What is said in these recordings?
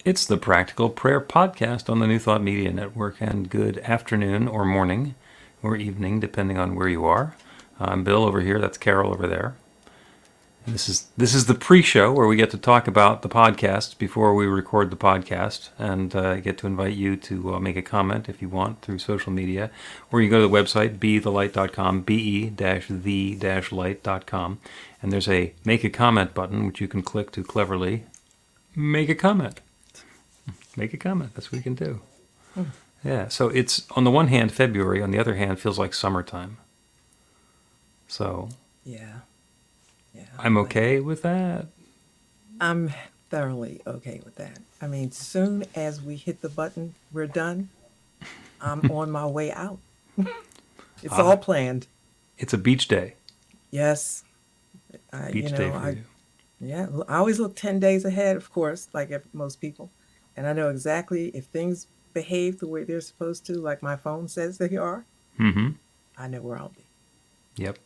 It's the Practical Prayer Podcast on the New Thought Media Network, and good afternoon or morning or evening, depending on where you are. I'm Bill over here, that's Carol over there. And this is the pre-show where we get to talk about the podcast before we record the podcast, and I get to invite you to make a comment if you want through social media, or you go to the website, bethelight.com, be-the-light.com, and there's a Make a Comment button, which you can click to cleverly make a comment. Make a comment. That's what you can do. Yeah. So it's, on the one hand, February. On the other hand, feels like summertime. So Yeah. I'm okay with that. I'm thoroughly okay with that. I mean, soon as we hit the button, we're done. I'm on my way out. It's all planned. It's a beach day. Yes. Beach day for you. Yeah, I always look 10 days ahead, of course, like most people. And I know exactly if things behave the way they're supposed to, like my phone says they are, Mm-hmm. I know where I'll be. Yep.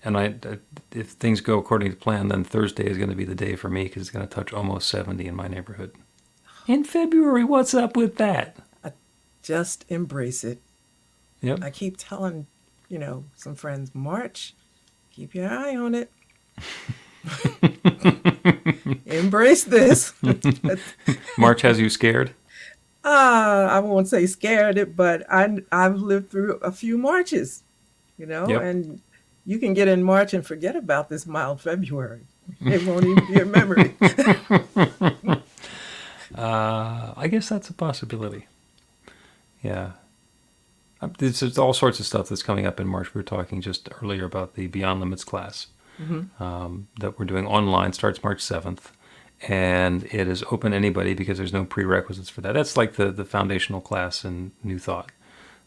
And if things go according to plan, then Thursday is going to be the day for me because it's going to touch almost 70 in my neighborhood. In February, what's up with that? Just embrace it. Yep. I keep telling, some friends, March, keep your eye on it. Embrace this. March has you scared? I won't say scared it, but I've lived through a few Marches, Yep. and you can get in March and forget about this mild February. It won't even be a memory. I guess that's a possibility. Yeah. There's all sorts of stuff that's coming up in March. We were talking just earlier about the Beyond Limits class that we're doing online. Starts March 7th. And it is open to anybody because there's no prerequisites for that. That's like the foundational class in New Thought.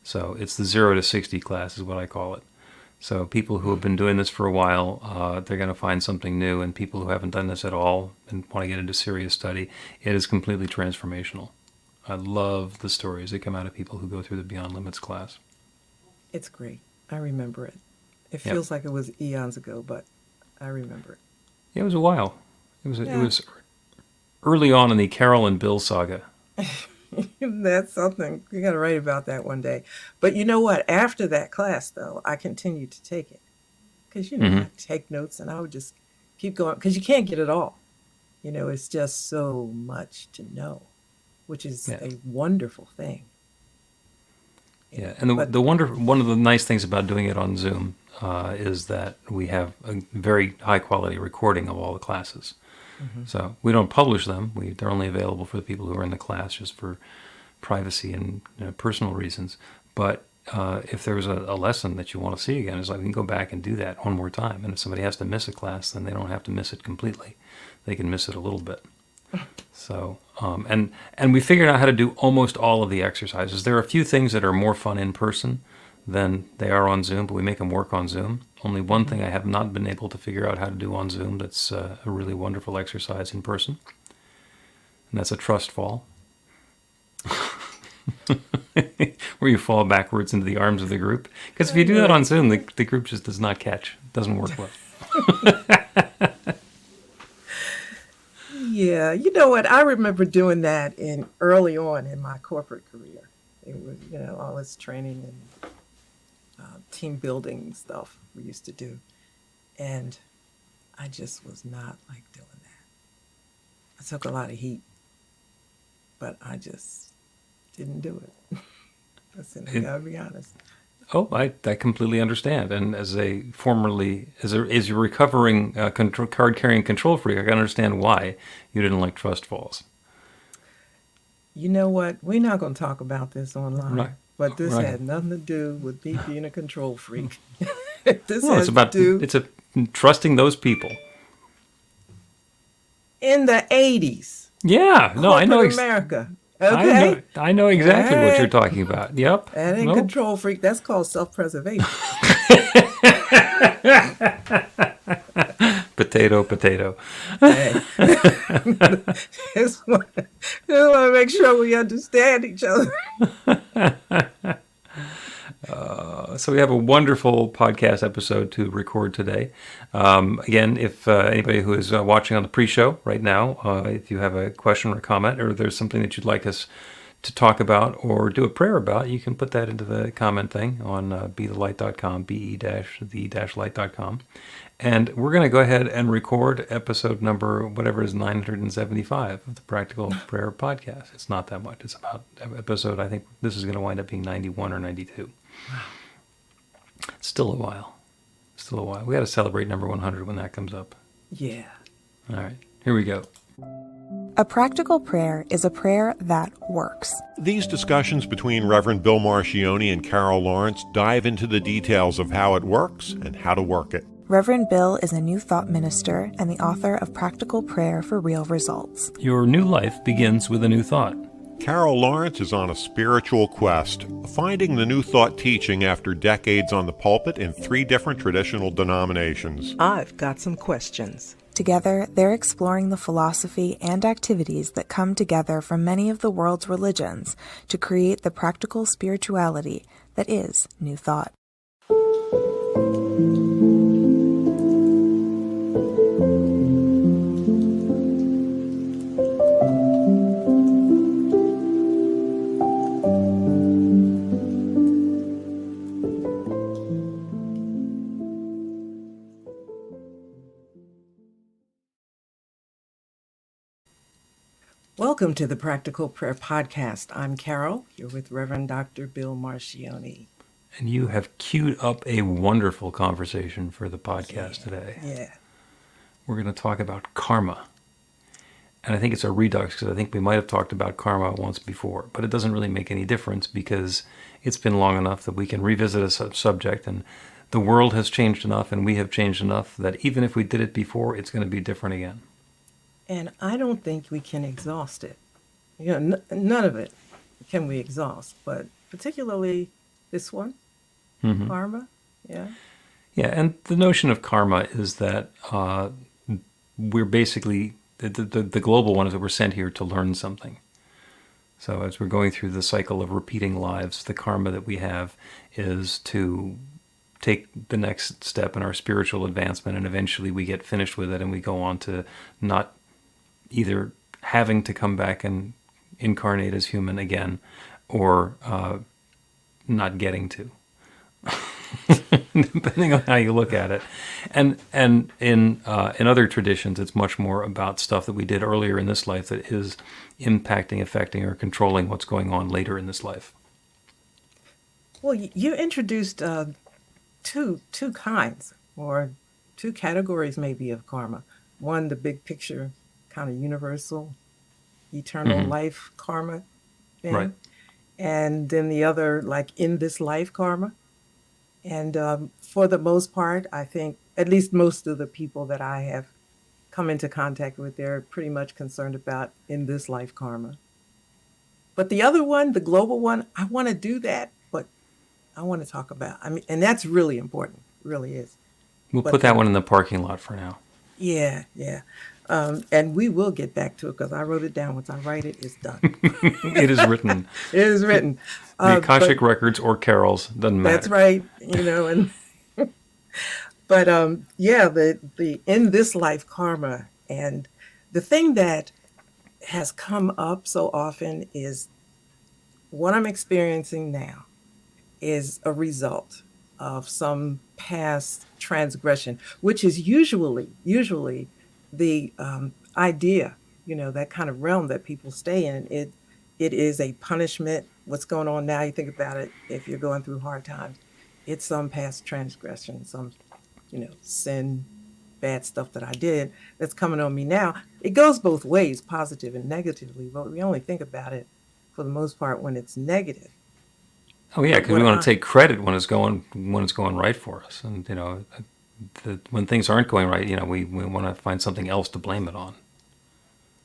So it's the 0 to 60 class is what I call it. So people who have been doing this for a while, they're going to find something new. And people who haven't done this at all and want to get into serious study, it is completely transformational. I love the stories that come out of people who go through the Beyond Limits class. It's great. I remember it. It Yep. feels like it was eons ago, but I remember it. Yeah, it was a while. It Yeah. was early on in the Carol and Bill saga. That's something. You got to write about that one day. But you know what? After that class, though, I continued to take it. Because, I take notes and I would just keep going. Because you can't get it all. It's just so much to know, which is Yeah. a wonderful thing. Yeah, and one of the nice things about doing it on Zoom is that we have a very high quality recording of all the classes. So we don't publish them. They're only available for the people who are in the class, just for privacy and personal reasons. But if there's a lesson that you want to see again, it's like we can go back and do that one more time. And if somebody has to miss a class, then they don't have to miss it completely. They can miss it a little bit. So and we figured out how to do almost all of the exercises. There are a few things that are more fun in person than they are on Zoom, but we make them work on Zoom. Only one thing I have not been able to figure out how to do on Zoom that's a really wonderful exercise in person, and that's a trust fall, where you fall backwards into the arms of the group. Because if you do that on Zoom, the group just does not catch. It doesn't work well. Yeah, you know what? I remember doing that early on in my corporate career. It was, all this training and team building stuff we used to do. And I just was not like doing that. I took a lot of heat, but I just didn't do it. I gotta be honest. Oh, I completely understand. And as a recovering card-carrying control freak, I can understand why you didn't like trust falls. You know what? We're not going to talk about this online, Right. but this Right. had nothing to do with me being a control freak. It's trusting those people. In the 80s. Yeah, no, I know. Corporate America. Okay? I know exactly what you're Alright. talking about. Yep. That ain't Nope. control freak. That's called self-preservation. Potato. Hey. Just want to make sure we understand each other. So we have a wonderful podcast episode to record today. Again, if anybody who is watching on the pre-show right now, if you have a question or comment, or there's something that you'd like us to talk about or do a prayer about, you can put that into the comment thing on bethelight.com, be-the-light.com. And we're going to go ahead and record episode number, whatever is 975 of the Practical Prayer Podcast. It's not that much. It's about episode, I think this is going to wind up being 91 or 92. Wow. It's still a while. Still a while. We got to celebrate number 100 when that comes up. Yeah. All right. Here we go. A practical prayer is a prayer that works. These discussions between Reverend Bill Marchiony and Carol Lawrence dive into the details of how it works and how to work it. Reverend Bill is a New Thought minister and the author of Practical Prayer for Real Results. Your new life begins with a new thought. Carol Lawrence is on a spiritual quest, finding the New Thought teaching after decades on the pulpit in 3 different traditional denominations. I've got some questions. Together, they're exploring the philosophy and activities that come together from many of the world's religions to create the practical spirituality that is New Thought. Welcome to the Practical Prayer Podcast. I'm Carol. You're with Reverend Dr. Bill Marchiony. And you have queued up a wonderful conversation for the podcast today. Yeah. We're going to talk about karma. And I think it's a redux because I think we might have talked about karma once before, but it doesn't really make any difference because it's been long enough that we can revisit a subject, and the world has changed enough and we have changed enough that even if we did it before, it's going to be different again. And I don't think we can exhaust it. You know, none of it can we exhaust, but particularly this one, karma. Yeah. Yeah, and the notion of karma is that we're basically, the global one is that we're sent here to learn something. So as we're going through the cycle of repeating lives, the karma that we have is to take the next step in our spiritual advancement, and eventually we get finished with it and we go on to not either having to come back and incarnate as human again, or not getting to, depending on how you look at it. And in other traditions, it's much more about stuff that we did earlier in this life that is impacting, affecting, or controlling what's going on later in this life. Well, you introduced two kinds, or 2 categories maybe of karma. One, the big picture, kind of universal, eternal life karma thing. Right. And then the other, like in this life karma. And for the most part, I think, at least most of the people that I have come into contact with, they're pretty much concerned about in this life karma. But the other one, the global one, I want to do that, but I want to talk about, and that's really important, really is. We'll put that one in the parking lot for now. Yeah. And we will get back to it because I wrote it down. Once I write it, it's done. It is written. It is written. The Akashic Records or Carol's, doesn't matter. That's right. And but the in this life karma, and the thing that has come up so often is what I'm experiencing now is a result of some past transgression, which is usually the idea, that kind of realm that people stay in. It is a punishment. What's going on now, you think about it, if you're going through hard times, it's some past transgression, some, sin, bad stuff that I did that's coming on me now. It goes both ways, positive and negatively, but we only think about it for the most part when it's negative. Oh yeah, because we want to take credit when it's going right for us, and when things aren't going right, we want to find something else to blame it on.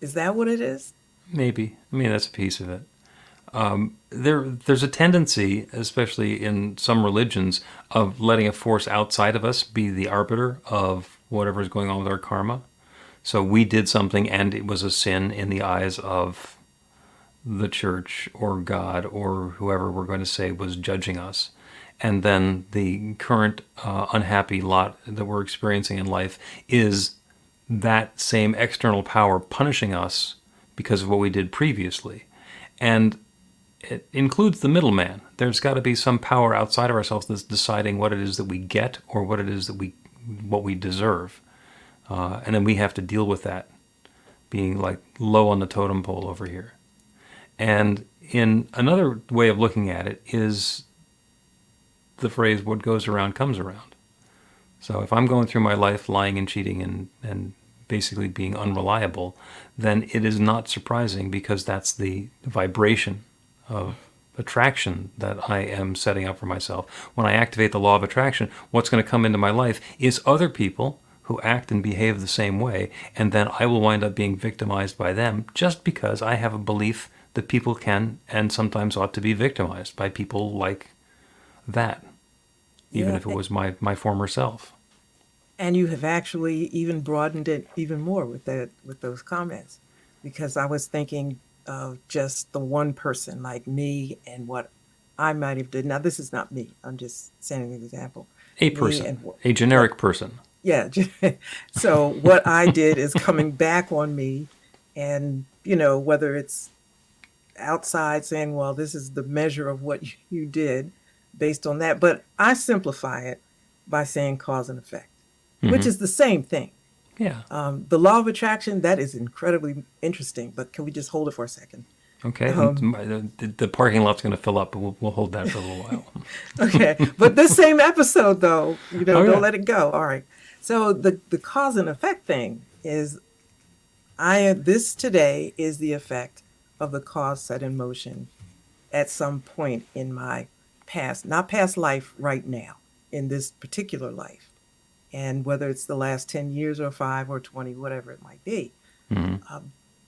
Is that what it is? Maybe. That's a piece of it. There's a tendency, especially in some religions, of letting a force outside of us be the arbiter of whatever's going on with our karma. So we did something and it was a sin in the eyes of the church or God or whoever we're going to say was judging us. and then the current unhappy lot that we're experiencing in life is that same external power punishing us because of what we did previously. And it includes the middleman. There's got to be some power outside of ourselves that's deciding what it is that we get or what it is that what we deserve. And then we have to deal with that, being like low on the totem pole over here. And in another way of looking at it is the phrase, what goes around comes around. So if I'm going through my life lying and cheating and basically being unreliable, then it is not surprising, because that's the vibration of attraction that I am setting up for myself. When I activate the law of attraction, what's going to come into my life is other people who act and behave the same way, and then I will wind up being victimized by them just because I have a belief that people can and sometimes ought to be victimized by people like that, even if it was my former self. And you have actually even broadened it even more with those comments, because I was thinking of just the one person like me and what I might have did. Now, this is not me. I'm just saying an example. A person, a generic person. Yeah. So what I did is coming back on me, and, whether it's outside saying, well, this is the measure of what you did based on that. But I simplify it by saying cause and effect, which is the same thing. Yeah. The law of attraction, that is incredibly interesting, but can we just hold it for a second? Okay. The parking lot's going to fill up, but we'll hold that for a little while. Okay. But this same episode, though, don't let it go. All right. So the cause and effect thing is, this today is the effect of the cause set in motion at some point in my past, not past life, right now, in this particular life. And whether it's the last 10 years or 5 or 20, whatever it might be.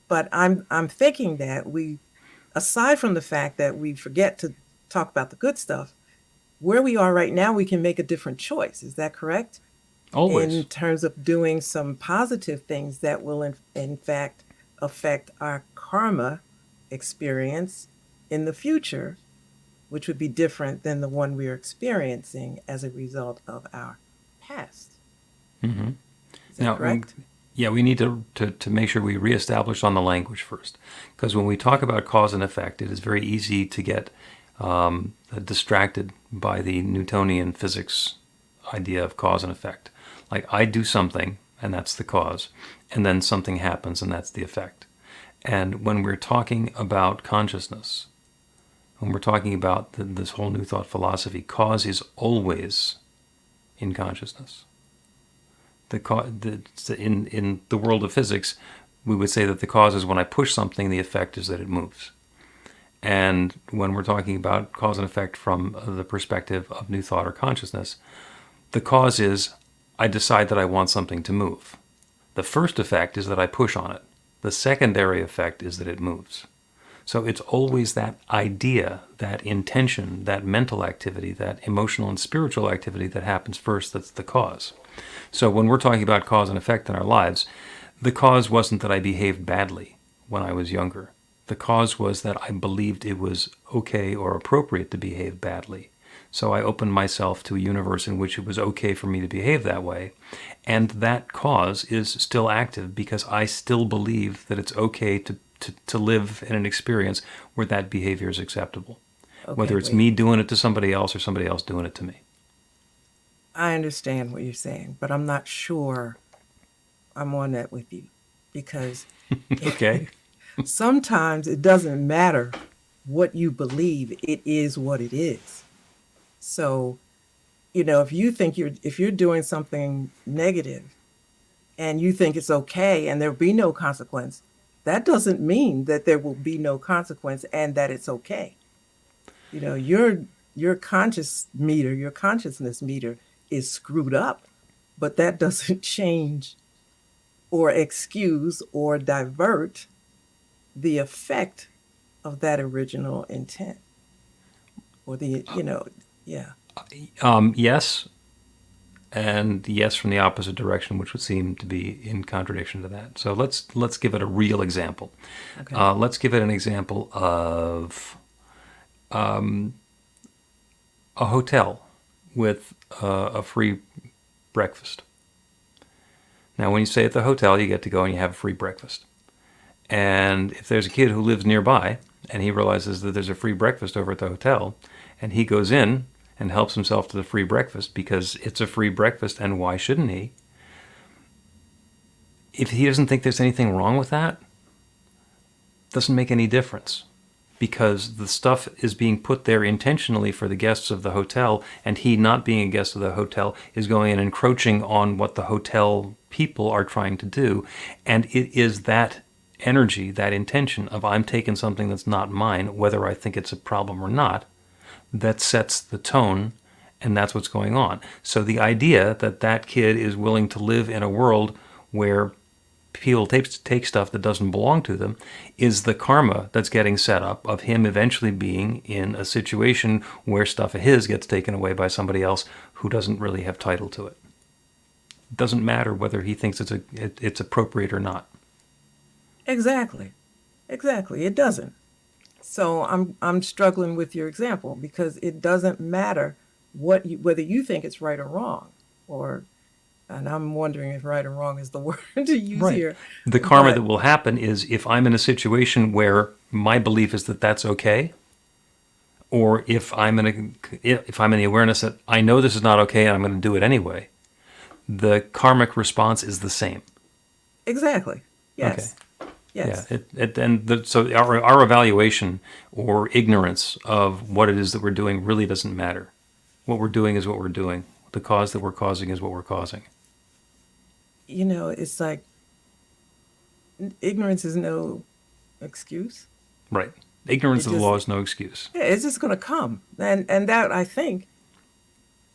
But I'm thinking that we, aside from the fact that we forget to talk about the good stuff, where we are right now, we can make a different choice. Is that correct? Always. In terms of doing some positive things that will, in fact, affect our karma experience in the future, which would be different than the one we are experiencing as a result of our past. Is that correct? Yeah, we need to make sure we reestablish on the language first. Because when we talk about cause and effect, it is very easy to get distracted by the Newtonian physics idea of cause and effect. Like, I do something, and that's the cause, and then something happens, and that's the effect. And when we're talking about consciousness, when we're talking about this whole New Thought philosophy, cause is always in consciousness. In the world of physics, we would say that the cause is when I push something, the effect is that it moves. And when we're talking about cause and effect from the perspective of New Thought or consciousness, the cause is I decide that I want something to move. The first effect is that I push on it. The secondary effect is that it moves. So it's always that idea, that intention, that mental activity, that emotional and spiritual activity that happens first that's the cause. So when we're talking about cause and effect in our lives, the cause wasn't that I behaved badly when I was younger. The cause was that I believed it was okay or appropriate to behave badly. So I opened myself to a universe in which it was okay for me to behave that way. And that cause is still active because I still believe that it's okay to live in an experience where that behavior is acceptable. Okay, whether it's me doing it to somebody else or somebody else doing it to me. I understand what you're saying, but I'm not sure I'm on that with you, because okay. Sometimes it doesn't matter what you believe, it is what it is. So, if you're doing something negative and you think it's okay and there'll be no consequence, that doesn't mean that there will be no consequence and that it's okay. Your consciousness meter is screwed up, but that doesn't change or excuse or divert the effect of that original intent, or yes, and yes from the opposite direction, which would seem to be in contradiction to that. So let's give it a real example. Okay. Let's give it an example of a hotel with a free breakfast. Now, when you stay at the hotel, you get to go and you have a free breakfast. And if there's a kid who lives nearby and he realizes that there's a free breakfast over at the hotel, and he goes in and helps himself to the free breakfast because it's a free breakfast, and why shouldn't he? If he doesn't think there's anything wrong with that, it doesn't make any difference, because the stuff is being put there intentionally for the guests of the hotel, and he, not being a guest of the hotel, is going and encroaching on what the hotel people are trying to do. And it is that energy, that intention of I'm taking something that's not mine, whether I think it's a problem or not, that sets the tone, and that's what's going on. So the idea that that kid is willing to live in a world where people take stuff that doesn't belong to them is the karma that's getting set up of him eventually being in a situation where stuff of his gets taken away by somebody else who doesn't really have title to it. It doesn't matter whether he thinks it's appropriate or not. Exactly. It doesn't. So I'm struggling with your example, because it doesn't matter whether you think it's right or wrong, and I'm wondering if right or wrong is the word to use here. The karma that will happen is if I'm in a situation where my belief is that that's okay, or if I'm in the awareness that I know this is not okay and I'm going to do it anyway, the karmic response is the same. Exactly. Yes. Okay. Yes. Yeah, so our evaluation or ignorance of what it is that we're doing really doesn't matter. What we're doing is what we're doing. The cause that we're causing is what we're causing. It's like ignorance is no excuse. Right. Ignorance of the law is no excuse. Yeah, it's just going to come. And that, I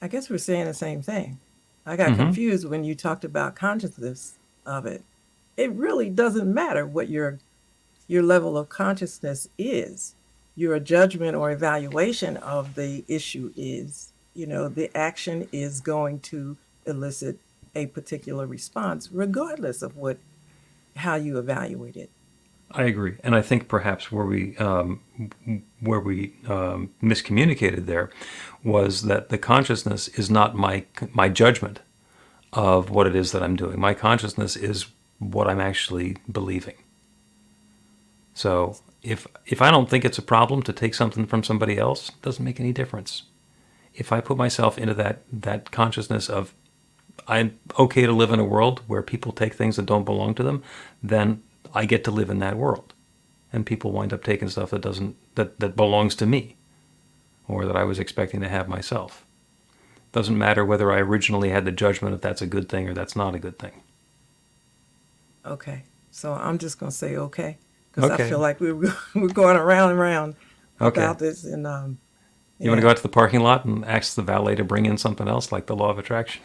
guess we're saying the same thing. I got confused when you talked about consciousness of it. It really doesn't matter what your level of consciousness is. Your judgment or evaluation of the issue is, the action is going to elicit a particular response, regardless of how you evaluate it. I agree, and I think perhaps where we miscommunicated there was that the consciousness is not my judgment of what it is that I'm doing. My consciousness is what I'm actually believing. So if I don't think it's a problem to take something from somebody else, it doesn't make any difference. If I put myself into that consciousness of I'm okay to live in a world where people take things that don't belong to them, then I get to live in that world. And people wind up taking stuff that belongs to me, or that I was expecting to have myself. Doesn't matter whether I originally had the judgment if that's a good thing or that's not a good thing. Okay. So I'm just going to say okay, because I feel like we're going around and around about this. And you want to go out to the parking lot and ask the valet to bring in something else, like the law of attraction?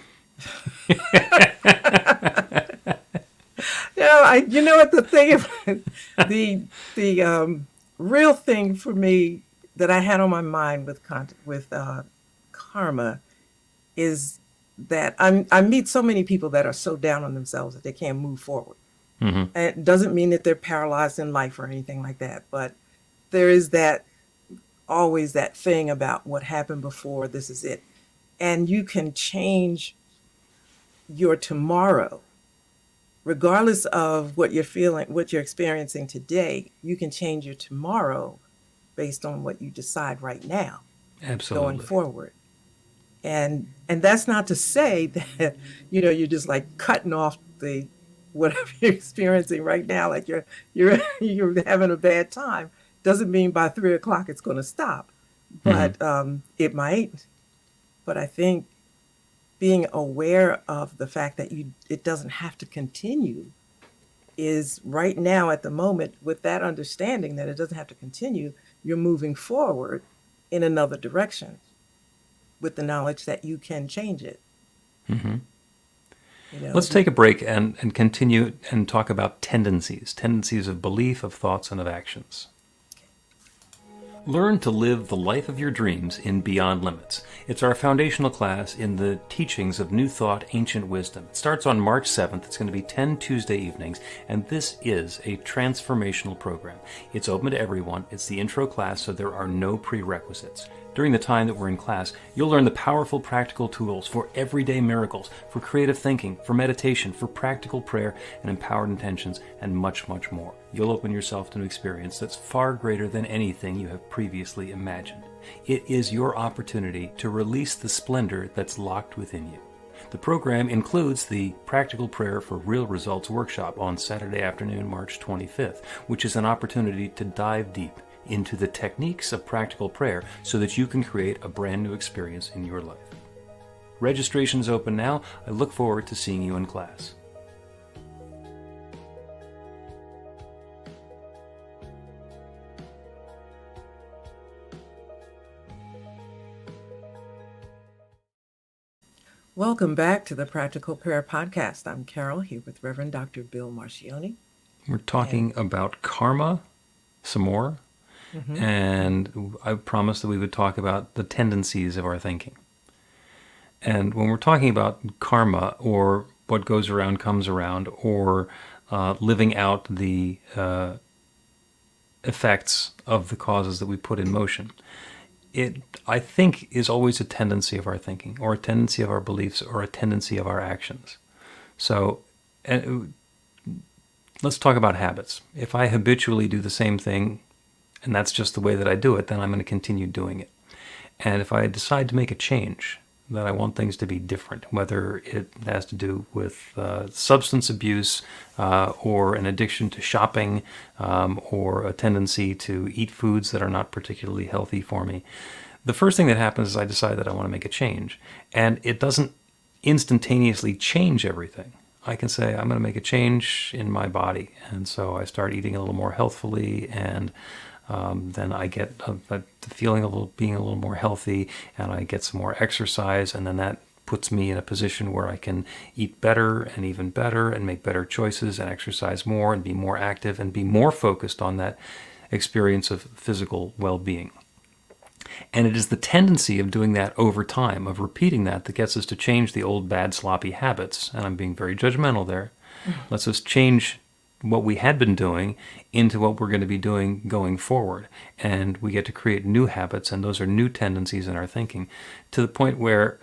You know what the thing, the real thing for me that I had on my mind with karma is that I meet so many people that are so down on themselves that they can't move forward. And it doesn't mean that they're paralyzed in life or anything like that, but there is always that thing about what happened before, this is it. And you can change your tomorrow, regardless of what you're feeling, what you're experiencing today. You can change your tomorrow based on what you decide right now. Absolutely. Going forward. And that's not to say that, you're just like cutting off whatever you're experiencing right now, like you're having a bad time. Doesn't mean by 3:00 it's going to stop, but it might. But I think being aware of the fact that it doesn't have to continue is right now at the moment, with that understanding that it doesn't have to continue, you're moving forward in another direction with the knowledge that you can change it. Let's take a break and continue and talk about tendencies of belief, of thoughts, and of actions. Learn to live the life of your dreams in Beyond Limits. It's our foundational class in the teachings of New Thought, Ancient Wisdom. It starts on March 7th. It's going to be 10 Tuesday evenings, and this is a transformational program. It's open to everyone. It's the intro class, so there are no prerequisites. During the time that we're in class, you'll learn the powerful practical tools for everyday miracles, for creative thinking, for meditation, for practical prayer and empowered intentions, and much, much more. You'll open yourself to an experience that's far greater than anything you have previously imagined. It is your opportunity to release the splendor that's locked within you. The program includes the Practical Prayer for Real Results workshop on Saturday afternoon, March 25th, which is an opportunity to dive deep into the techniques of practical prayer so that you can create a brand new experience in your life. Registration is open now. I look forward to seeing you in class. Welcome back to the Practical Prayer Podcast. I'm Carol, here with Reverend Dr. Bill Marchiony. We're talking about karma some more. And I promised that we would talk about the tendencies of our thinking. And when we're talking about karma, or what goes around comes around, or living out the effects of the causes that we put in motion, it, I think, is always a tendency of our thinking, or a tendency of our beliefs, or a tendency of our actions. So let's talk about habits. If I habitually do the same thing, and that's just the way that I do it, then I'm going to continue doing it. And if I decide to make a change, that I want things to be different, whether it has to do with substance abuse, or an addiction to shopping, or a tendency to eat foods that are not particularly healthy for me, the first thing that happens is I decide that I want to make a change. And it doesn't instantaneously change everything. I can say, I'm going to make a change in my body. And so I start eating a little more healthfully, and then I get the feeling of being a little more healthy, and I get some more exercise, and then that puts me in a position where I can eat better and even better and make better choices and exercise more and be more active and be more focused on that experience of physical well-being. And it is the tendency of doing that over time, of repeating that gets us to change the old bad sloppy habits. And I'm being very judgmental there. Lets us change what we had been doing into what we're going to be doing going forward. And we get to create new habits, and those are new tendencies in our thinking, to the point where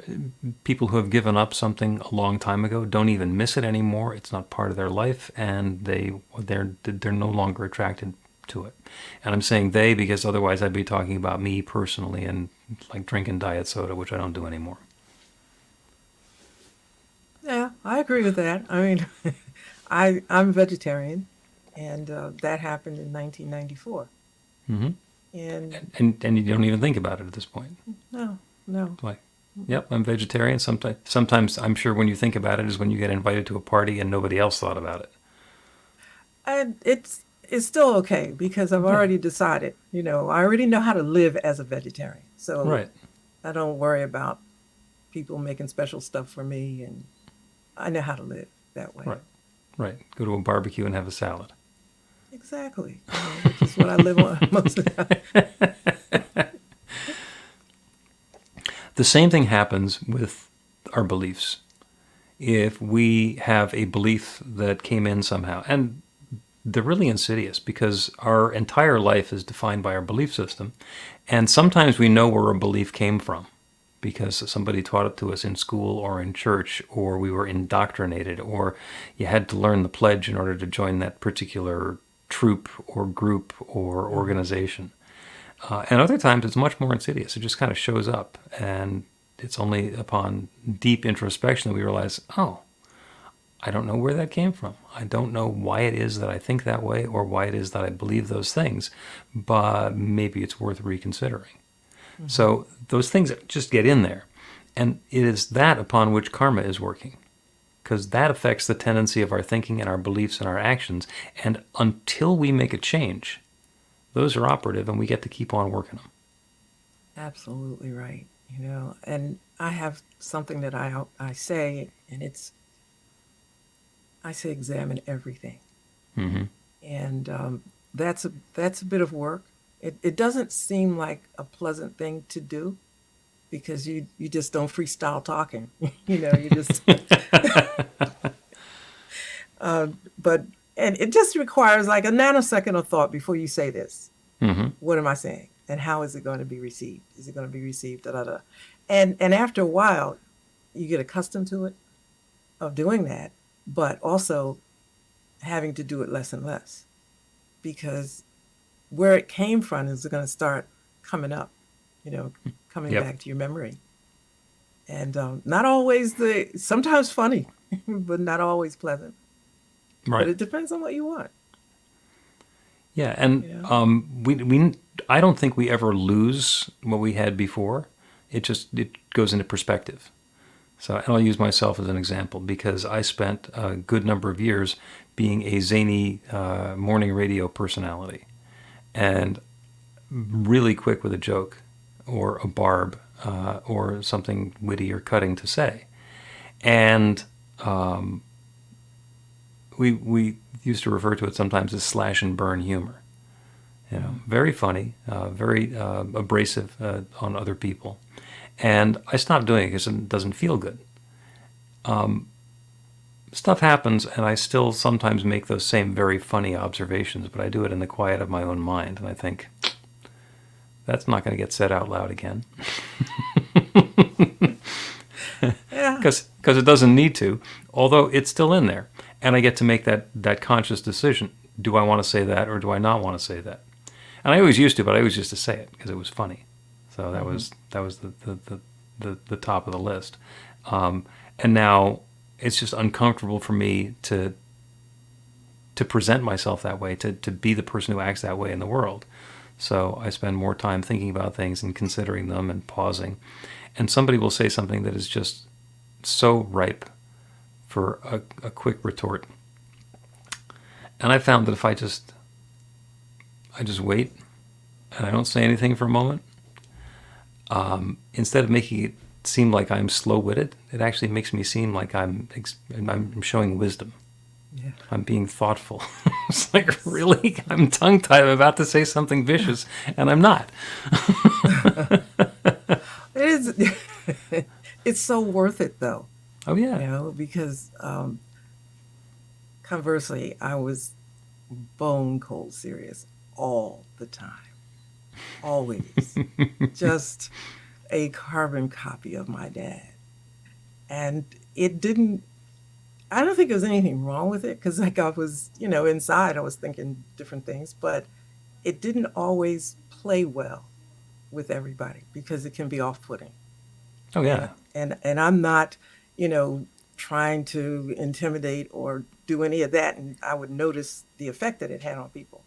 people who have given up something a long time ago don't even miss it anymore. It's not part of their life, and they're no longer attracted to it. And I'm saying they because otherwise I'd be talking about me personally and like drinking diet soda, which I don't do anymore. Yeah, I agree with that. I mean, I'm vegetarian, and that happened in 1994. Mm-hmm. And you don't even think about it at this point. No. Like, yep, I'm vegetarian. Sometimes I'm sure when you think about it is when you get invited to a party and nobody else thought about it. And it's still okay because I've already decided, I already know how to live as a vegetarian. So right. I don't worry about people making special stuff for me, and I know how to live that way. Right. Go to a barbecue and have a salad. Exactly. Which is what I live on most of the time. The same thing happens with our beliefs. If we have a belief that came in somehow, and they're really insidious because our entire life is defined by our belief system, and sometimes we know where a belief came from because somebody taught it to us in school or in church, or we were indoctrinated, or you had to learn the pledge in order to join that particular troop or group or organization. And other times it's much more insidious. It just kind of shows up, and it's only upon deep introspection that we realize, oh, I don't know where that came from. I don't know why it is that I think that way or why it is that I believe those things, but maybe it's worth reconsidering. Mm-hmm. So those things just get in there, and it is that upon which karma is working, because that affects the tendency of our thinking and our beliefs and our actions, and until we make a change, those are operative, and we get to keep on working them. Absolutely right. And I have something that I say, and I say examine everything. Mm-hmm. And that's a bit of work. It doesn't seem like a pleasant thing to do because you just don't freestyle talking. You just but it just requires like a nanosecond of thought before you say this. Mm-hmm. What am I saying? And how is it going to be received? Is it going to be received? Da, da, da. And after a while, you get accustomed to it, of doing that, but also having to do it less and less, because where it came from is going to start coming up, coming Yep. back to your memory. And not always sometimes funny, but not always pleasant. Right. But it depends on what you want. Yeah, and I don't think we ever lose what we had before. It goes into perspective. So, and I'll use myself as an example because I spent a good number of years being a zany morning radio personality, and really quick with a joke or a barb or something witty or cutting to say, and we used to refer to it sometimes as slash and burn humor. Very funny, very abrasive on other people. And I stopped doing it because it doesn't feel good. Stuff happens, and I still sometimes make those same very funny observations, but I do it in the quiet of my own mind, and I think, that's not going to get said out loud again. Yeah. Because it doesn't need to, although it's still in there. And I get to make that conscious decision. Do I want to say that, or do I not want to say that? And I always used to, but I always used to say it because it was funny. So that was the top of the list. And now it's just uncomfortable for me to present myself that way, to be the person who acts that way in the world. So I spend more time thinking about things and considering them and pausing. And somebody will say something that is just so ripe for a quick retort. And I found that if I just wait and I don't say anything for a moment, instead of making it seem like I'm slow-witted, it actually makes me seem like I'm showing wisdom. Yeah. I'm being thoughtful. It's like, really? I'm tongue-tied. I'm about to say something vicious, and I'm not. It is. It's so worth it, though. Oh, yeah. Because conversely, I was bone cold serious all the time. Always. Just a carbon copy of my dad. And I don't think there was anything wrong with it, because I was, inside I was thinking different things, but it didn't always play well with everybody because it can be off-putting. Oh, yeah. And I'm not, trying to intimidate or do any of that, and I would notice the effect that it had on people.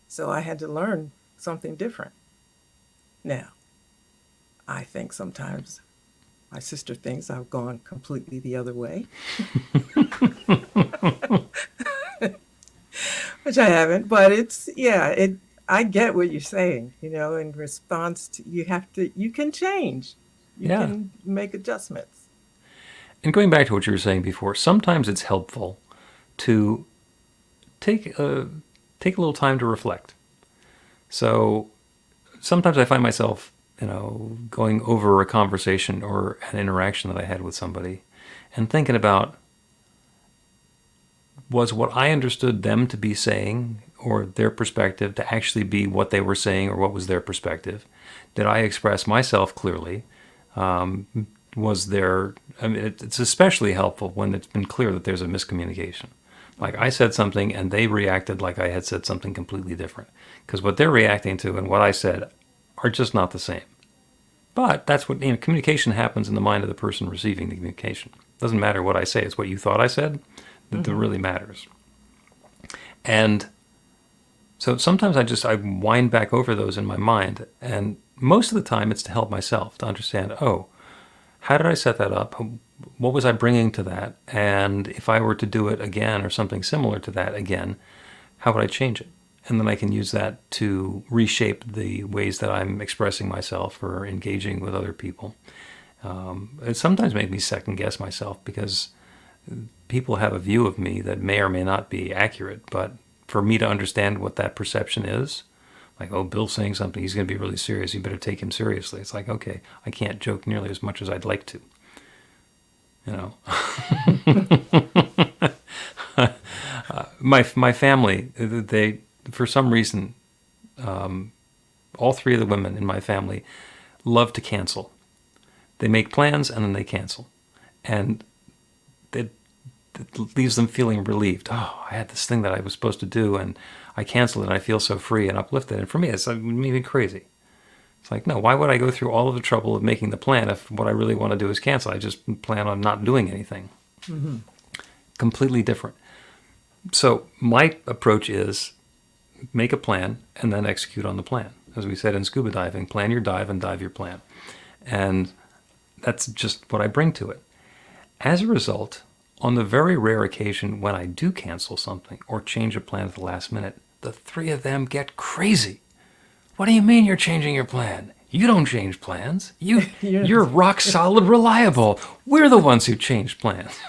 So I had to learn something different. Now, I think sometimes my sister thinks I've gone completely the other way. Which I haven't, but I get what you're saying, in response to, you can change. You Yeah. can make adjustments. And going back to what you were saying before, sometimes it's helpful to take a little time to reflect. So sometimes I find myself, going over a conversation or an interaction that I had with somebody and thinking about, was what I understood them to be saying or their perspective to actually be what they were saying, or what was their perspective? Did I express myself clearly? It's especially helpful when it's been clear that there's a miscommunication. Like I said something and they reacted like I had said something completely different. Because what they're reacting to and what I said are just not the same. But that's what, communication happens in the mind of the person receiving the communication. Doesn't matter what I say, it's what you thought I said that really matters. And so sometimes I wind back over those in my mind, and most of the time it's to help myself to understand, how did I set that up? What was I bringing to that? And if I were to do it again or something similar to that again, how would I change it? And then I can use that to reshape the ways that I'm expressing myself or engaging with other people. It sometimes makes me second guess myself because people have a view of me that may or may not be accurate, but for me to understand what that perception is, like, Bill's saying something, he's going to be really serious, you better take him seriously. It's like, okay, I can't joke nearly as much as I'd like to. My family, they, for some reason, all three of the women in my family love to cancel. They make plans and then they cancel. And it leaves them feeling relieved. Oh, I had this thing that I was supposed to do and I canceled it and I feel so free and uplifted. And for me, it's maybe crazy. It's like, no, why would I go through all of the trouble of making the plan if what I really want to do is cancel? I just plan on not doing anything. Mm-hmm. Completely different. So my approach is make a plan and then execute on the plan. As we said in scuba diving, plan your dive and dive your plan. And that's just what I bring to it. As a result, on the very rare occasion when I do cancel something or change a plan at the last minute, the three of them get crazy. What do you mean you're changing your plan? You don't change plans. You're rock solid reliable. We're the ones who change plans.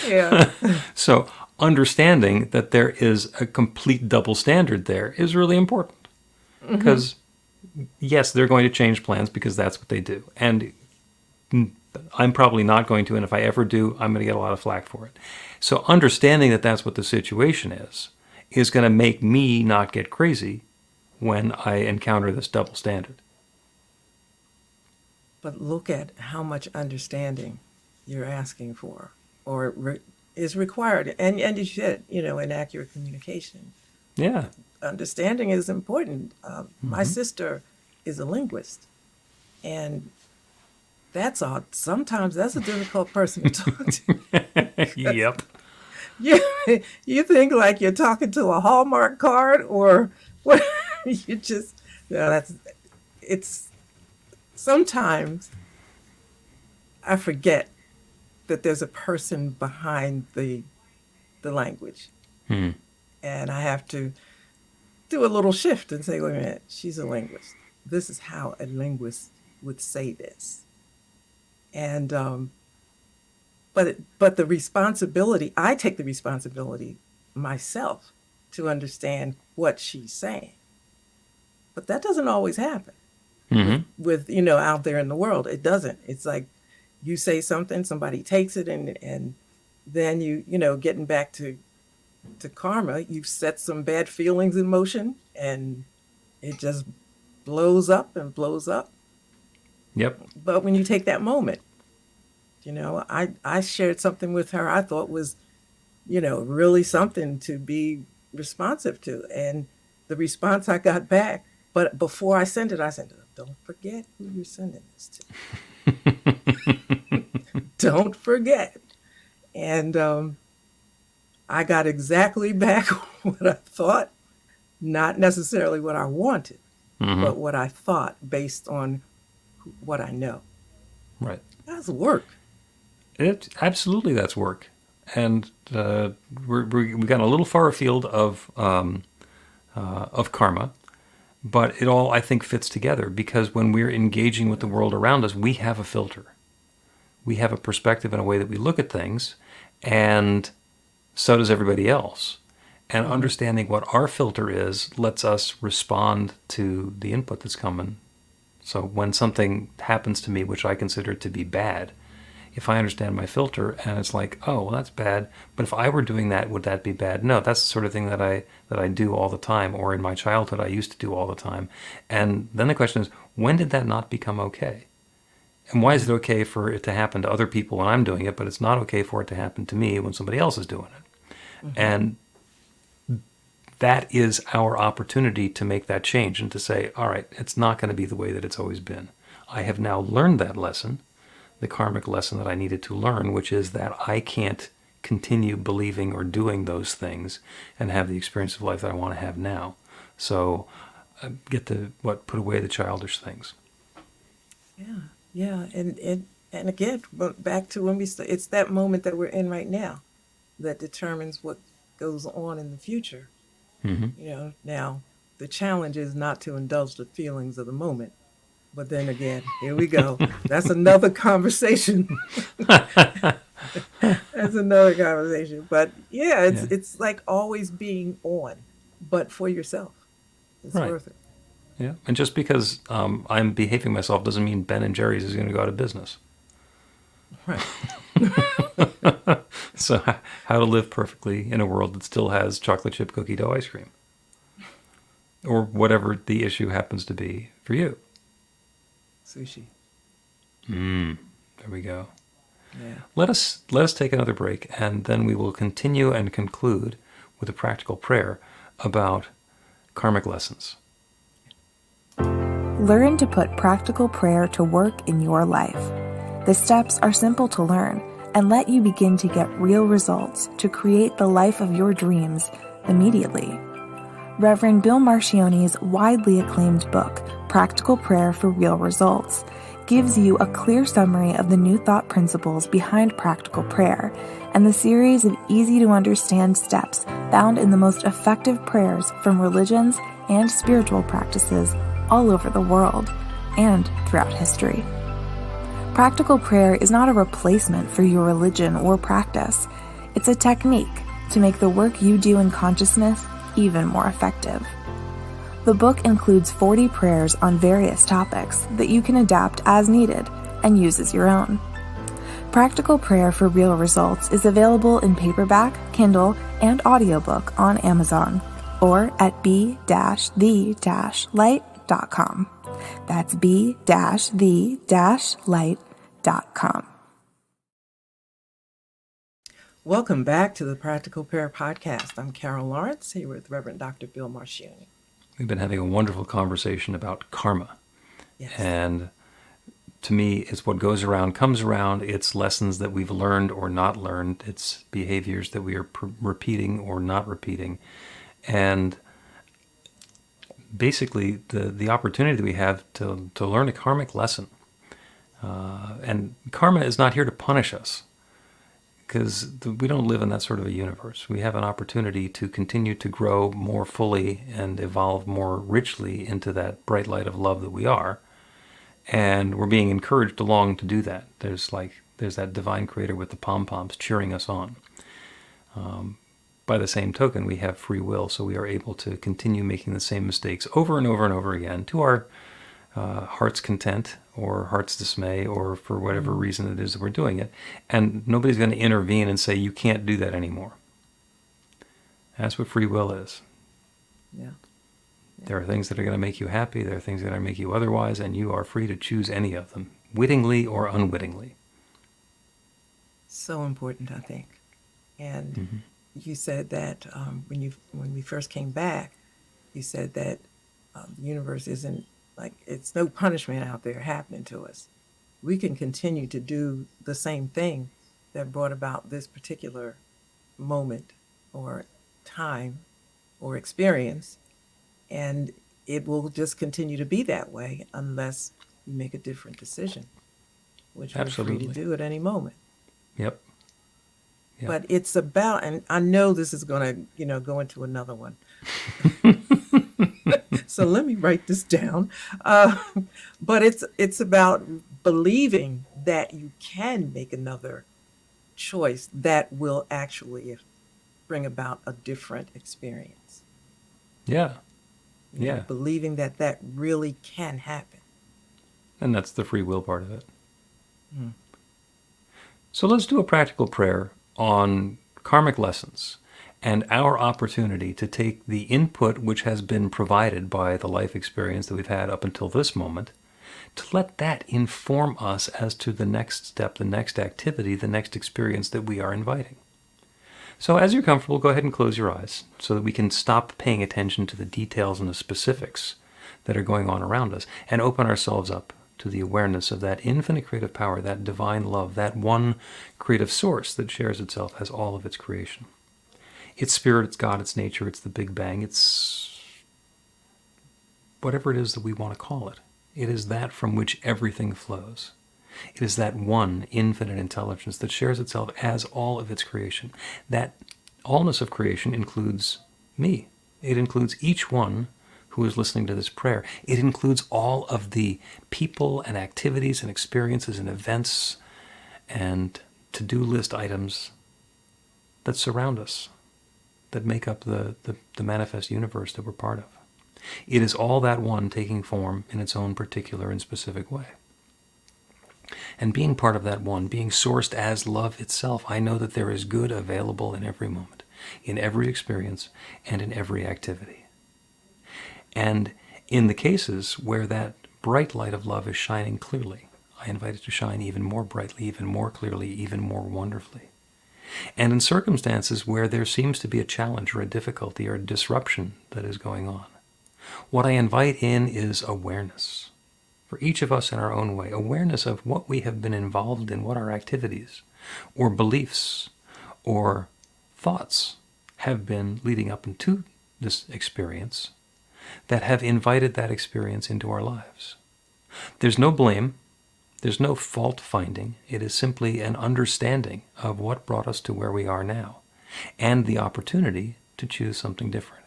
Yeah. So understanding that there is a complete double standard there is really important. Because, yes, they're going to change plans because that's what they do. And I'm probably not going to, and if I ever do, I'm going to get a lot of flack for it. So understanding that that's what the situation is going to make me not get crazy when I encounter this double standard. But look at how much understanding you're asking for or is required. And you said, in accurate communication. Yeah. Understanding is important. My sister is a linguist. And that's odd. Sometimes that's a difficult person to talk to. Yep. You think like you're talking to a Hallmark card or what? You just, it's, sometimes I forget that there's a person behind the language. And I have to do a little shift and say, wait a minute, she's a linguist. This is how a linguist would say this. And, but the responsibility, I take the responsibility myself to understand what she's saying. But that doesn't always happen with out there in the world. It doesn't. It's like you say something, somebody takes it, and then getting back to karma, you set some bad feelings in motion, and it just blows up and blows up. Yep. But when you take that moment, I shared something with her I thought was, really something to be responsive to. And the response I got back, but before I sent it, don't forget who you're sending this to. Don't forget. And I got exactly back what I thought, not necessarily what I wanted, but what I thought based on what I know. Right. That's work. Absolutely, that's work. And we got a little far afield of karma, but it all, I think, fits together because when we're engaging with the world around us, we have a filter. We have a perspective and a way that we look at things, and so does everybody else. And understanding what our filter is lets us respond to the input that's coming. So when something happens to me, which I consider to be bad, if I understand my filter and it's like, oh, well, that's bad, but if I were doing that, would that be bad? No, that's the sort of thing that I do all the time, or in my childhood I used to do all the time. And then the question is, when did that not become okay? And why is it okay for it to happen to other people when I'm doing it, but it's not okay for it to happen to me when somebody else is doing it? And that is our opportunity to make that change and to say, all right, it's not going to be the way that it's always been. I have now learned that lesson, the karmic lesson that I needed to learn, which is that I can't continue believing or doing those things and have the experience of life that I want to have now. So I get to put away the childish things. Yeah. And again, back to when it's that moment that we're in right now that determines what goes on in the future. Now the challenge is not to indulge the feelings of the moment. But then again, here we go. That's another conversation. That's another conversation. But yeah, it's like always being on, but for yourself. It's worth it. Yeah, and just because I'm behaving myself doesn't mean Ben and Jerry's is going to go out of business. Right. So how to live perfectly in a world that still has chocolate chip cookie dough ice cream. or whatever the issue happens to be for you. Sushi. There we go. Yeah. Let us take another break, and then we will continue and conclude with a practical prayer about karmic lessons. Learn to put practical prayer to work in your life. The steps are simple to learn and let you begin to get real results to create the life of your dreams immediately. Reverend Bill Marchiony's widely acclaimed book, Practical Prayer for Real Results, gives you a clear summary of the New Thought principles behind practical prayer and the series of easy-to-understand steps found in the most effective prayers from religions and spiritual practices all over the world and throughout history. Practical prayer is not a replacement for your religion or practice. It's a technique to make the work you do in consciousness even more effective. The book includes 40 prayers on various topics that you can adapt as needed and use as your own. Practical Prayer for Real Results is available in paperback, Kindle, and audiobook on Amazon or at b-the-light.com. That's b-the-light.com. Welcome back to the Practical Prayer Podcast. I'm Carol Lawrence, here with Reverend Dr. Bill Marchiony. We've been having a wonderful conversation about karma. Yes. And to me, it's what goes around comes around. It's lessons that we've learned or not learned. It's behaviors that we are repeating or not repeating. And basically, the opportunity that we have to learn a karmic lesson. And karma is not here to punish us, because we don't live in that sort of a universe. We have an opportunity to continue to grow more fully and evolve more richly into that bright light of love that we are. And we're being encouraged along to do that. There's that divine creator with the pom-poms cheering us on. By the same token, we have free will, so we are able to continue making the same mistakes over and over and over again to our heart's content or heart's dismay, or for whatever reason it is that we're doing it. And nobody's going to intervene and say, you can't do that anymore. That's what free will is. Yeah. There are things that are going to make you happy. There are things that are going to make you otherwise, and you are free to choose any of them, wittingly or unwittingly. So important, I think. And you said that when we first came back, you said that the universe isn't like, it's no punishment out there happening to us. We can continue to do the same thing that brought about this particular moment or time or experience, and it will just continue to be that way unless you make a different decision, which we're free to do at any moment. Yep. But it's about, and I know this is going to, go into another one. So let me write this down. But it's about believing that you can make another choice that will actually bring about a different experience. Yeah. You know, believing that really can happen. And that's the free will part of it. So let's do a practical prayer on karmic lessons and our opportunity to take the input which has been provided by the life experience that we've had up until this moment, to let that inform us as to the next step, the next activity, the next experience that we are inviting. So as you're comfortable, go ahead and close your eyes so that we can stop paying attention to the details and the specifics that are going on around us and open ourselves up to the awareness of that infinite creative power, that divine love, that one creative source that shares itself as all of its creation. It's spirit, it's God, it's nature, it's the Big Bang, it's whatever it is that we want to call it. It is that from which everything flows. It is that one infinite intelligence that shares itself as all of its creation. That allness of creation includes me. It includes each one who is listening to this prayer. It includes all of the people and activities and experiences and events and to-do list items that surround us, that make up the manifest universe that we're part of. It is all that one taking form in its own particular and specific way. And being part of that one, being sourced as love itself, I know that there is good available in every moment, in every experience, and in every activity. And in the cases where that bright light of love is shining clearly, I invite it to shine even more brightly, even more clearly, even more wonderfully. And in circumstances where there seems to be a challenge or a difficulty or a disruption that is going on, what I invite in is awareness. For each of us in our own way, awareness of what we have been involved in, what our activities or beliefs or thoughts have been leading up into this experience that have invited that experience into our lives. There's no blame. There's no fault finding. It is simply an understanding of what brought us to where we are now and the opportunity to choose something different.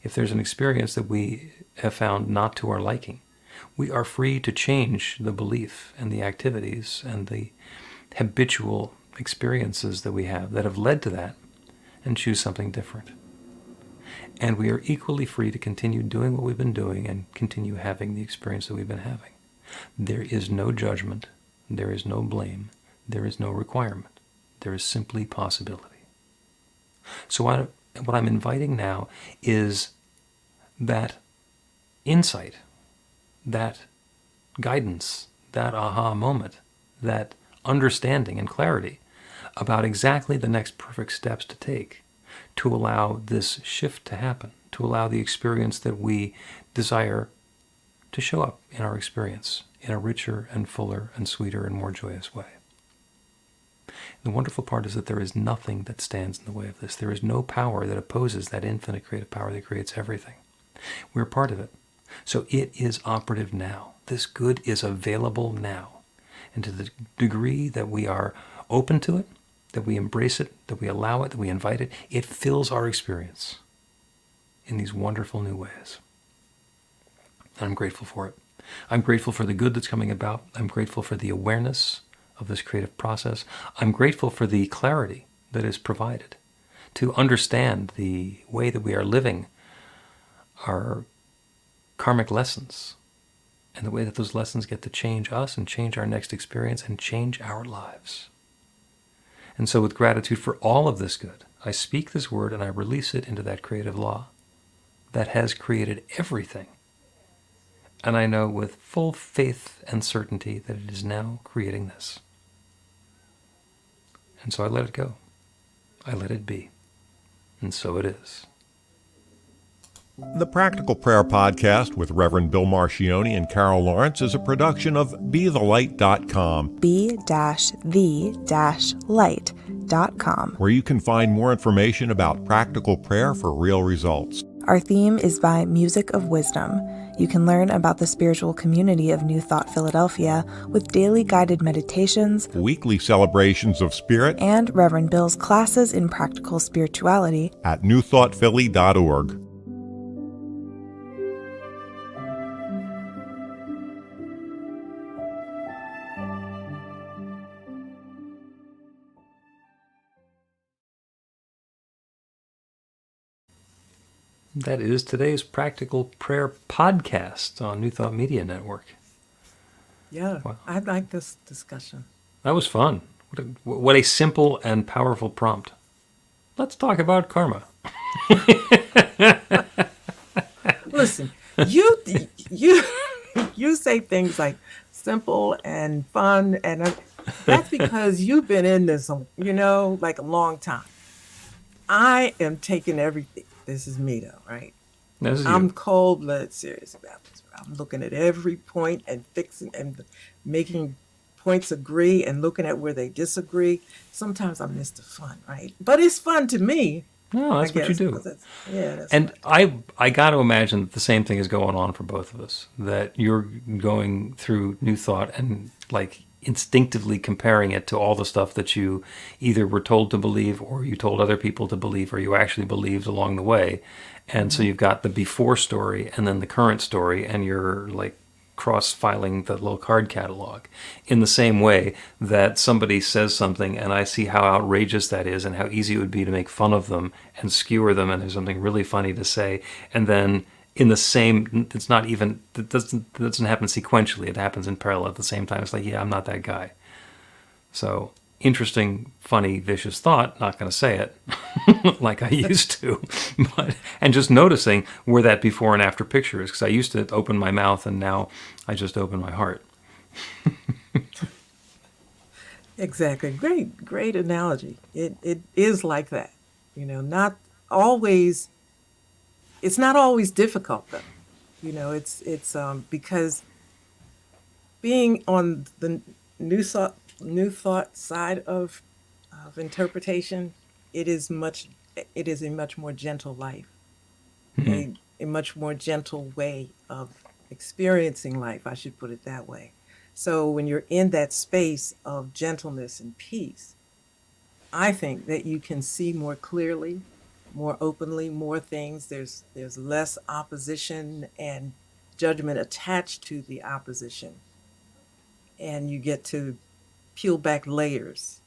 If there's an experience that we have found not to our liking, we are free to change the belief and the activities and the habitual experiences that we have that have led to that and choose something different. And we are equally free to continue doing what we've been doing and continue having the experience that we've been having. There is no judgment, there is no blame, there is no requirement. There is simply possibility. So what I'm inviting now is that insight, that guidance, that aha moment, that understanding and clarity about exactly the next perfect steps to take to allow this shift to happen, to allow the experience that we desire to show up in our experience in a richer and fuller and sweeter and more joyous way. The wonderful part is that there is nothing that stands in the way of this. There is no power that opposes that infinite creative power that creates everything. We're part of it. So it is operative now. This good is available now. And to the degree that we are open to it, that we embrace it, that we allow it, that we invite it, it fills our experience in these wonderful new ways. And I'm grateful for it. I'm grateful for the good that's coming about. I'm grateful for the awareness of this creative process. I'm grateful for the clarity that is provided to understand the way that we are living our karmic lessons and the way that those lessons get to change us and change our next experience and change our lives. And so with gratitude for all of this good, I speak this word and I release it into that creative law that has created everything. And I know with full faith and certainty that it is now creating this. And so I let it go. I let it be. And so it is. The Practical Prayer Podcast with Reverend Bill Marchiony and Carol Lawrence is a production of BeTheLight.com. be-the-light.com. Where you can find more information about practical prayer for real results. Our theme is by Music of Wisdom. You can learn about the spiritual community of New Thought Philadelphia with daily guided meditations, Weekly celebrations of spirit, and Reverend Bill's classes in practical spirituality at newthoughtphilly.org. That is today's Practical Prayer Podcast on New Thought Media Network. Yeah, Wow. I like this discussion. That was fun. What a simple and powerful prompt. Let's talk about karma. Listen, you you say things like simple and fun, and that's because you've been in this, like a long time. I am taking everything. This is me, though, right? This is you. I'm cold-blooded serious about this. I'm looking at every point and fixing and making points agree and looking at where they disagree. Sometimes I miss the fun, right? But it's fun to me. No, that's I what you guess, do. 'cause that's And I got to imagine that the same thing is going on for both of us. That you're going through New Thought and like instinctively comparing it to all the stuff that you either were told to believe or you told other people to believe or you actually believed along the way. And so you've got the before story and then the current story, and you're like cross-filing the little card catalog in the same way that somebody says something and I see how outrageous that is and how easy it would be to make fun of them and skewer them, and there's something really funny to say, and then in the same, it's not even, it doesn't happen sequentially, it happens in parallel at the same time. It's like, yeah, I'm not that guy. So interesting, funny, vicious thought, not going to say it like I used to, and just noticing where that before and after picture is, because I used to open my mouth and now I just open my heart. Exactly. Great analogy. It is like that. Not always. It's not always difficult though. It's because being on the new thought side of interpretation, it is a much more gentle life, a much more gentle way of experiencing life. I should put it that way. So when you're in that space of gentleness and peace, I think that you can see more clearly, more openly, more things. There's less opposition and judgment attached to the opposition. And you get to peel back layers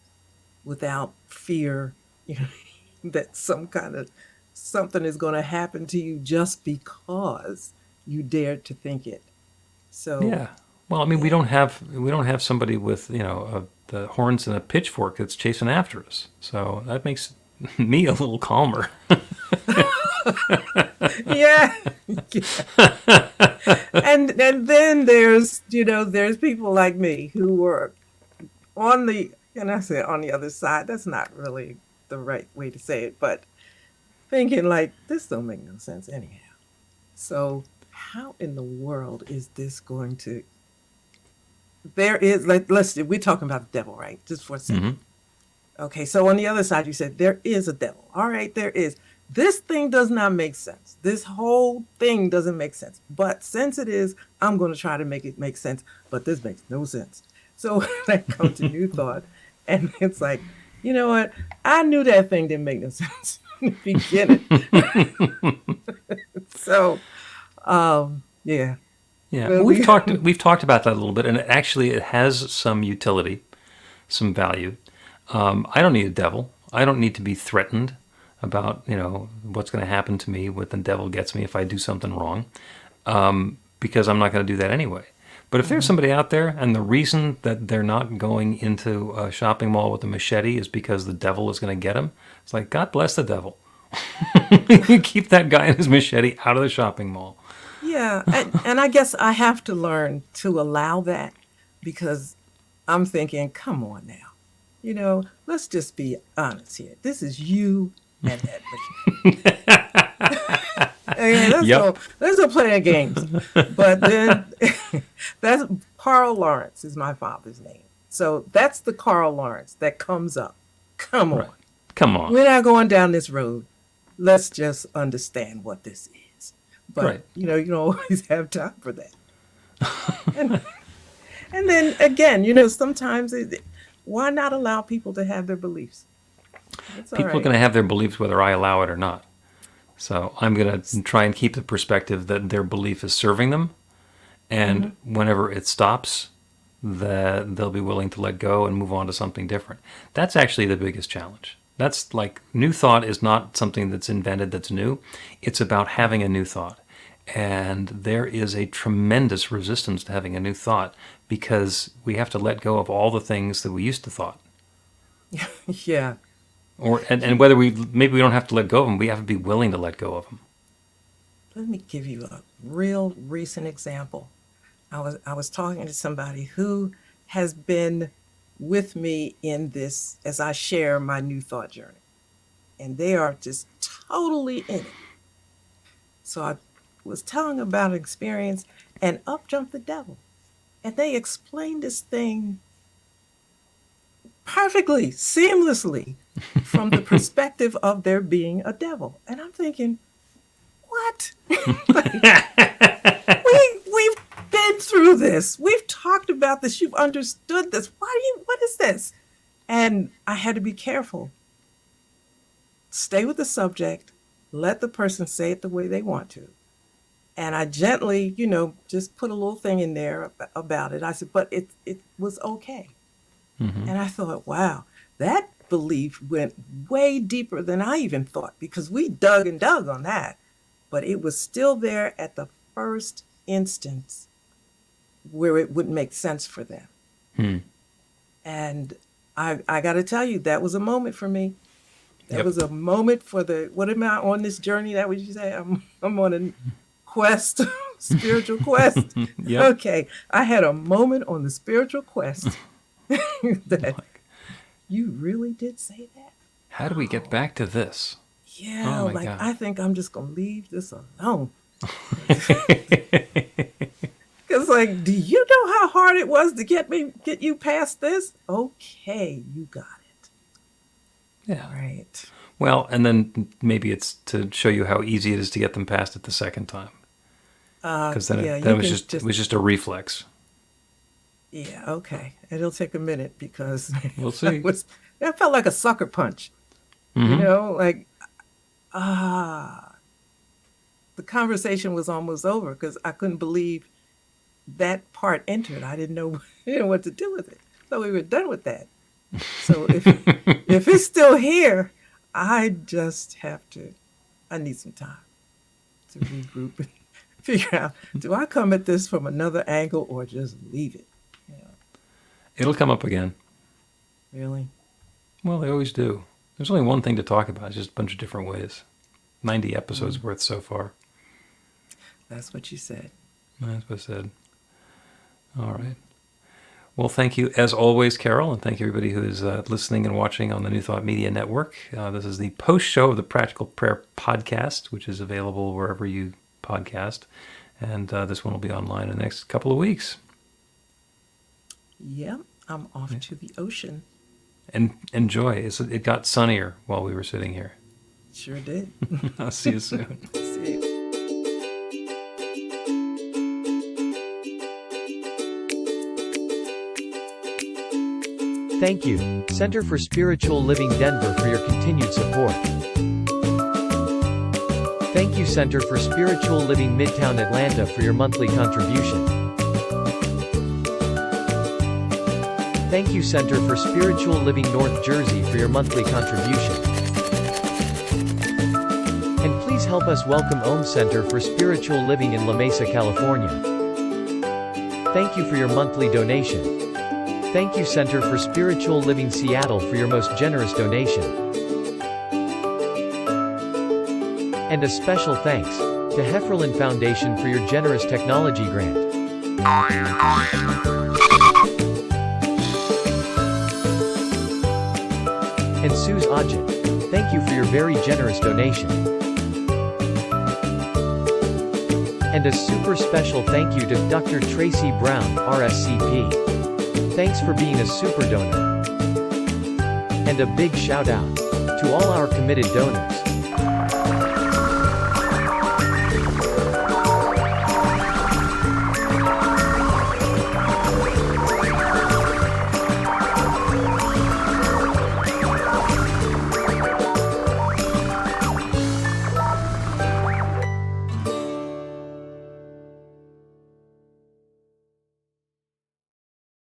without fear, that something is going to happen to you just because you dared to think it. So yeah. Well, I mean, we don't have somebody with the horns and a pitchfork that's chasing after us. So that makes me a little calmer. yeah. And then there's people like me who were on the other side. That's not really the right way to say it, but thinking like, this don't make no sense anyhow. So how in the world is this going to? There is, we're talking about the devil, right? Just for a second. Mm-hmm. Okay, so on the other side, you said there is a devil. All right, there is. This thing does not make sense. This whole thing doesn't make sense. But since it is, I'm going to try to make it make sense. But this makes no sense. So I come to New Thought, and it's like, you know what? I knew that thing didn't make no sense in the beginning. So, yeah. Yeah, well, we've talked about that a little bit, and it has some utility, some value. I don't need a devil. I don't need to be threatened about what's going to happen to me, what the devil gets me if I do something wrong, because I'm not going to do that anyway. But if there's somebody out there, and the reason that they're not going into a shopping mall with a machete is because the devil is going to get them, it's like, God bless the devil. Keep that guy and his machete out of the shopping mall. Yeah, and I guess I have to learn to allow that, because I'm thinking, come on now, let's just be honest here. This is you and that machine. There's no playing games. But then that's Carl Lawrence is my father's name. So that's the Carl Lawrence that comes up. Come on. Right. Come on. We're not going down this road. Let's just understand what this is. But, right. You don't always have time for that. and then, again, sometimes why not allow people to have their beliefs? People are going to have their beliefs whether I allow it or not. So I'm going to try and keep the perspective that their belief is serving them. And whenever it stops, that they'll be willing to let go and move on to something different. That's actually the biggest challenge. That's like, new thought is not something that's invented that's new. It's about having a new thought. And there is a tremendous resistance to having a new thought, because we have to let go of all the things that we used to thought. Yeah. And whether maybe we don't have to let go of them, we have to be willing to let go of them. Let me give you a real recent example. I was talking to somebody who has been with me in this as I share my new thought journey. And they are just totally in it. So I was telling them about an experience, and up jumped the devil. And they explained this thing perfectly, seamlessly, from the perspective of there being a devil. And I'm thinking, what? We've been through this. We've talked about this. You've understood this. What is this? And I had to be careful. Stay with the subject. Let the person say it the way they want to. And I gently, just put a little thing in there about it. I said, but it was okay. Mm-hmm. And I thought, wow, that belief went way deeper than I even thought, because we dug and dug on that. But it was still there at the first instance where it wouldn't make sense for them. And I got to tell you, that was a moment for me. That Yep. was a moment for what am I on this journey? That what you say? I'm on a quest, spiritual quest. Yep. Okay, I had a moment on the spiritual quest that you really did say that. How do we get back to this? Yeah, Oh my like God. I think I'm just gonna leave this alone. Cause like, do you know how hard it was to get you past this? Okay, you got it. Yeah. Right. Well, and then maybe it's to show you how easy it is to get them past it the second time. Because then yeah, it you was can just it was just a reflex. Yeah, okay. It'll take a minute because We'll see. that felt like a sucker punch. You know, like the conversation was almost over because I couldn't believe that part entered. I didn't know, what to do with it. So we were done with that. So if it's still here, I just have to. I need some time to regroup and figure out: do I come at this from another angle or just leave it? It'll come up again. Really? Well, they always do. There's only one thing to talk about. It's just a bunch of different ways. 90 episodes worth so far. That's what you said. That's what I said. All right. Well, thank you as always, Carol, and thank you everybody who is listening and watching on the New Thought Media Network. This is the post show of the Practical Prayer Podcast, which is available wherever you podcast. And this one will be online in the next couple of weeks. Yeah, I'm off to the ocean. And enjoy. It got sunnier while we were sitting here. Sure did. I'll see you soon. See you. Thank you, Center for Spiritual Living Denver, for your continued support. Thank you, Center for Spiritual Living Midtown Atlanta, for your monthly contribution. Thank you, Center for Spiritual Living North Jersey, for your monthly contribution. And please help us welcome Om Center for Spiritual Living in La Mesa, California. Thank you for your monthly donation. Thank you, Center for Spiritual Living Seattle, for your most generous donation. And a special thanks to Hefferlin Foundation for your generous technology grant. And Suze Ajit, thank you for your very generous donation. And a super special thank you to Dr. Tracy Brown, RSCP. Thanks for being a super donor. And a big shout out to all our committed donors.